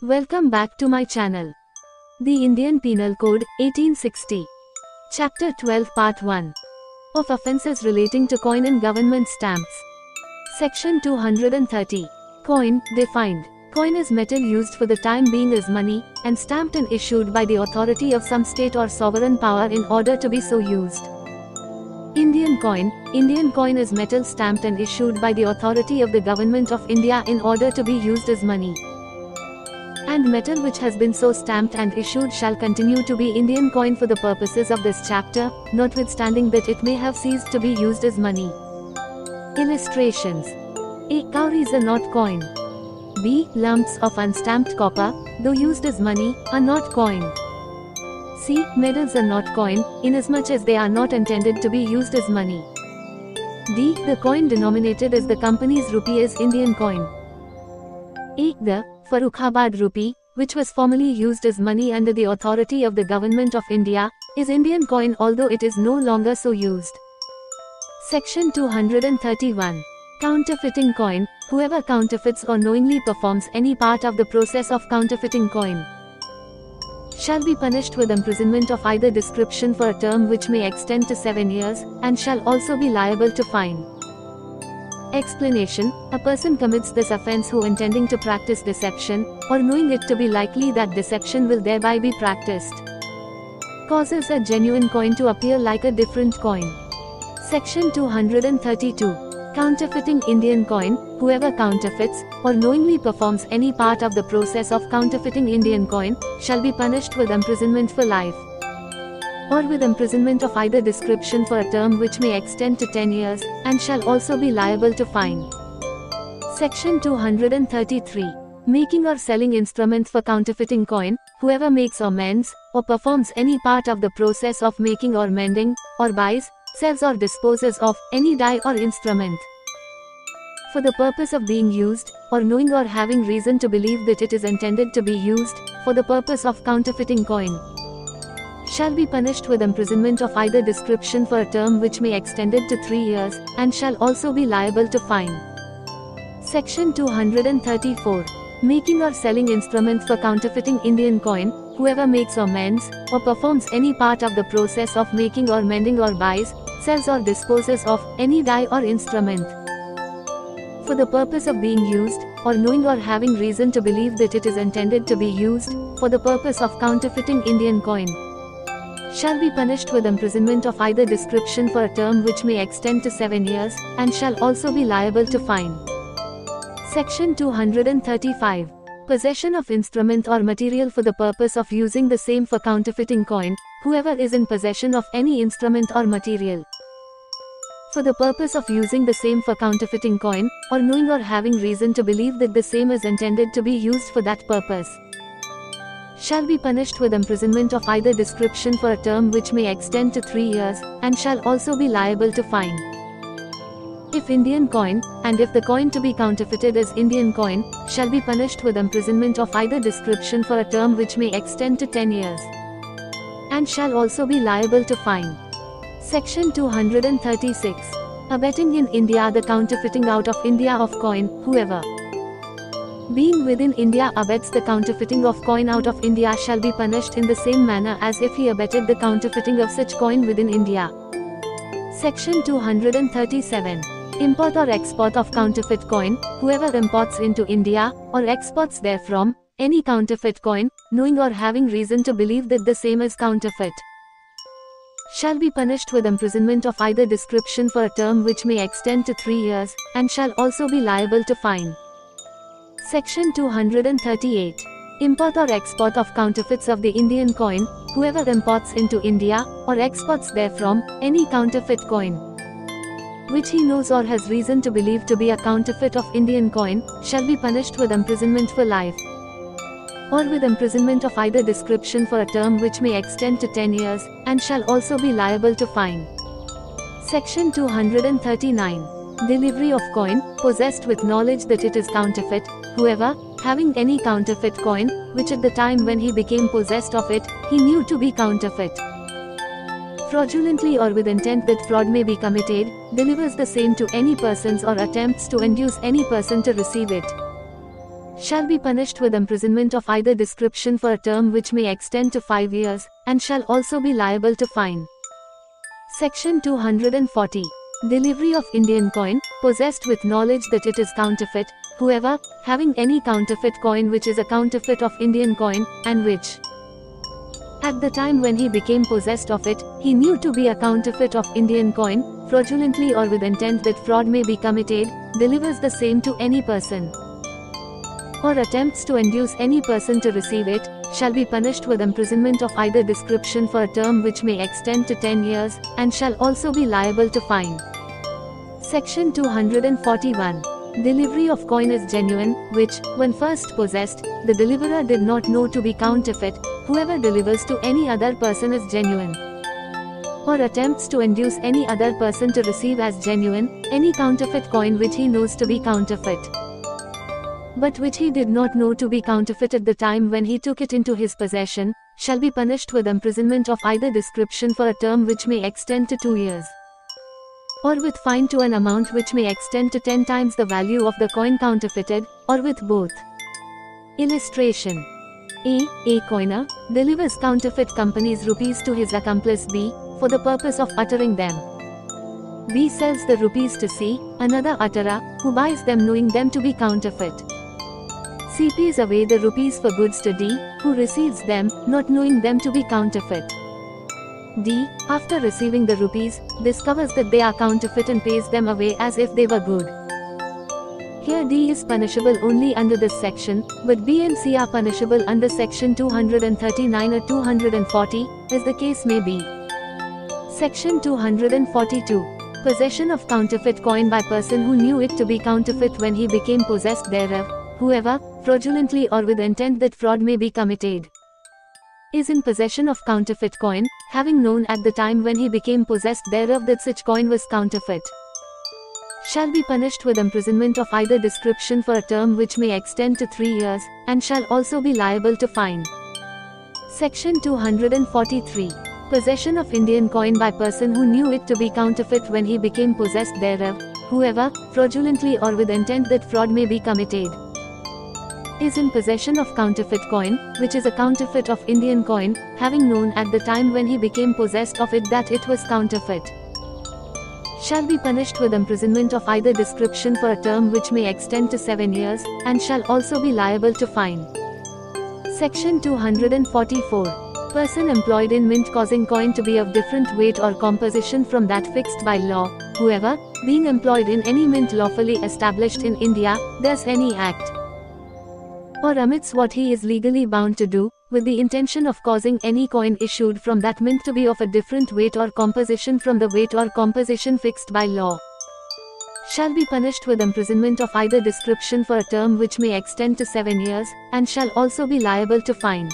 Welcome back to my channel. The Indian Penal Code, 1860. Chapter 12 Part 1. Of Offences relating to coin and government stamps. Section 230. Coin, defined. Coin is metal used for the time being as money, and stamped and issued by the authority of some state or sovereign power in order to be so used. Indian coin. Indian coin is metal stamped and issued by the authority of the Government of India in order to be used as money. And metal which has been so stamped and issued shall continue to be Indian coin for the purposes of this chapter, notwithstanding that it may have ceased to be used as money. Illustrations. A. Cowries are not coin. B. Lumps of unstamped copper, though used as money, are not coin. C. Medals are not coin, inasmuch as they are not intended to be used as money. D. The coin denominated as the company's rupee is Indian coin. A. The Farrukhabad rupee, which was formerly used as money under the authority of the Government of India, is Indian coin although it is no longer so used. Section 231. Counterfeiting coin. Whoever counterfeits or knowingly performs any part of the process of counterfeiting coin shall be punished with imprisonment of either description for a term which may extend to 7 years, and shall also be liable to fine. Explanation. A person commits this offense who, intending to practice deception, or knowing it to be likely that deception will thereby be practiced, causes a genuine coin to appear like a different coin. Section 232. Counterfeiting Indian coin. Whoever counterfeits, or knowingly performs any part of the process of counterfeiting Indian coin, shall be punished with imprisonment for life, or with imprisonment of either description for a term which may extend to 10 years, and shall also be liable to fine. Section 233. Making or selling instruments for counterfeiting coin. Whoever makes or mends, or performs any part of the process of making or mending, or buys, sells or disposes of, any die or instrument, for the purpose of being used, or knowing or having reason to believe that it is intended to be used, for the purpose of counterfeiting coin, shall be punished with imprisonment of either description for a term which may extended to 3 years, and shall also be liable to fine. Section 234. Making or selling instruments for counterfeiting Indian coin. Whoever makes or mends, or performs any part of the process of making or mending, or buys, sells or disposes of, any die or instrument, for the purpose of being used, or knowing or having reason to believe that it is intended to be used, for the purpose of counterfeiting Indian coin, shall be punished with imprisonment of either description for a term which may extend to 7 years, and shall also be liable to fine. Section 235. Possession of instrument or material for the purpose of using the same for counterfeiting coin. Whoever is in possession of any instrument or material for the purpose of using the same for counterfeiting coin, or knowing or having reason to believe that the same is intended to be used for that purpose, shall be punished with imprisonment of either description for a term which may extend to 3 years, and shall also be liable to fine. If Indian coin, and if the coin to be counterfeited is Indian coin, shall be punished with imprisonment of either description for a term which may extend to 10 years, and shall also be liable to fine. Section 236. Abetting in India the counterfeiting out of India of coin. Whoever, being within India, abets the counterfeiting of coin out of India shall be punished in the same manner as if he abetted the counterfeiting of such coin within India. Section 237. Import or export of counterfeit coin. Whoever imports into India, or exports therefrom, any counterfeit coin, knowing or having reason to believe that the same is counterfeit, shall be punished with imprisonment of either description for a term which may extend to 3 years, and shall also be liable to fine. Section 238. Import or export of counterfeits of the Indian coin. Whoever imports into India, or exports therefrom, any counterfeit coin, which he knows or has reason to believe to be a counterfeit of Indian coin, shall be punished with imprisonment for life, or with imprisonment of either description for a term which may extend to 10 years, and shall also be liable to fine. Section 239. Delivery of coin, possessed with knowledge that it is counterfeit. Whoever, having any counterfeit coin, which at the time when he became possessed of it, he knew to be counterfeit, fraudulently or with intent that fraud may be committed, delivers the same to any persons or attempts to induce any person to receive it, shall be punished with imprisonment of either description for a term which may extend to 5 years, and shall also be liable to fine. Section 240. Delivery of Indian coin, possessed with knowledge that it is counterfeit, whoever, having any counterfeit coin which is a counterfeit of Indian coin, and which, at the time when he became possessed of it, he knew to be a counterfeit of Indian coin, fraudulently or with intent that fraud may be committed, delivers the same to any person, or attempts to induce any person to receive it, shall be punished with imprisonment of either description for a term which may extend to 10 years, and shall also be liable to fine. Section 241. Delivery of coin is genuine, which, when first possessed, the deliverer did not know to be counterfeit, whoever delivers to any other person is genuine, or attempts to induce any other person to receive as genuine, any counterfeit coin which he knows to be counterfeit, but which he did not know to be counterfeit at the time when he took it into his possession, shall be punished with imprisonment of either description for a term which may extend to 2 years, or with fine to an amount which may extend to 10 times the value of the coin counterfeited, or with both. Illustration. A coiner delivers counterfeit company's rupees to his accomplice B, for the purpose of uttering them. B sells the rupees to C, another utterer, who buys them knowing them to be counterfeit. C pays away the rupees for goods to D, who receives them, not knowing them to be counterfeit. D, after receiving the rupees, discovers that they are counterfeit and pays them away as if they were good. Here D is punishable only under this section, but B and C are punishable under section 239 or 240, as the case may be. Section 242. Possession of counterfeit coin by person who knew it to be counterfeit when he became possessed thereof, whoever, fraudulently or with intent that fraud may be committed, is in possession of counterfeit coin, having known at the time when he became possessed thereof that such coin was counterfeit, shall be punished with imprisonment of either description for a term which may extend to 3 years, and shall also be liable to fine. Section 243. Possession of Indian coin by person who knew it to be counterfeit when he became possessed thereof, whoever, fraudulently or with intent that fraud may be committed, is in possession of counterfeit coin, which is a counterfeit of Indian coin, having known at the time when he became possessed of it that it was counterfeit, shall be punished with imprisonment of either description for a term which may extend to 7 years, and shall also be liable to fine. Section 244. Person employed in mint causing coin to be of different weight or composition from that fixed by law, whoever, being employed in any mint lawfully established in India, does any act, or omits what he is legally bound to do, with the intention of causing any coin issued from that mint to be of a different weight or composition from the weight or composition fixed by law, shall be punished with imprisonment of either description for a term which may extend to 7 years, and shall also be liable to fine.